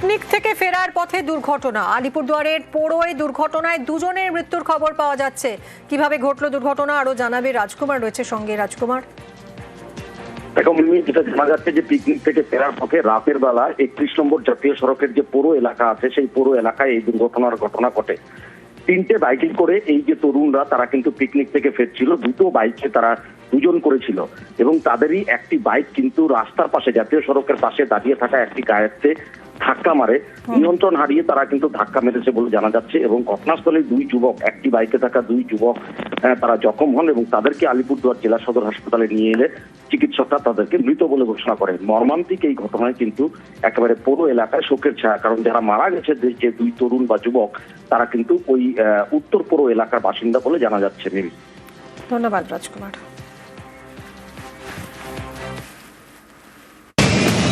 Picnic থেকে ফেরার পথে দুর্ঘটনা। আলিপুরদুয়ারের পোড়োয় দুর্ঘটনায় দুজনের মৃত্যুর খবর পাওয়া যাচ্ছে। কিভাবে ঘটলো দুর্ঘটনা আরো জানাবে রাজকুমার, রয়েছে সঙ্গে রাজকুমার। দেখো মিমি, যেটা জানা যাচ্ছে যে পিকনিক থেকে ফেরার পথে রাতের বেলা 31 নম্বর জাতীয় সড়কের যে পোড়ো এলাকা আছে সেই পোড়ো এলাকায় এই দুর্ঘটনার ঘটনা ঘটে। তিনটে বাইকে করে এই যে তরুণরা তারা কিন্তু পিকনিক থেকে ফিরছিল, দুটো বাইকে তারা দুজন করেছিল এবং তাদেরই একটি বাইক কিন্তু রাস্তার পাশে জাতীয় সড়কের পাশে দাঁড়িয়ে থাকা একটি গাড়িতে ধাক্কা মারে। নিয়ন্ত্রণ হারিয়ে তারা কিন্তু ধাক্কা মেরেছে বলে জানা যাচ্ছে এবং ঘটনাস্থলে দুই যুবক, একটি বাইকে থাকা দুই যুবক তারা জখম হন এবং তাদেরকে আলিপুরদুয়ার জেলা সদর হাসপাতালে নিয়ে এলে চিকিৎসকরা তাদেরকে মৃত বলে ঘোষণা করেন। মর্মান্তিক এই ঘটনায় কিন্তু একেবারে পুরো এলাকায় শোকের ছায়া, কারণ যারা মারা গেছে যে দুই তরুণ বা যুবক তারা কিন্তু ওই উত্তর পুরো এলাকার বাসিন্দা বলে জানা যাচ্ছে। ধন্যবাদ রাজকুমার।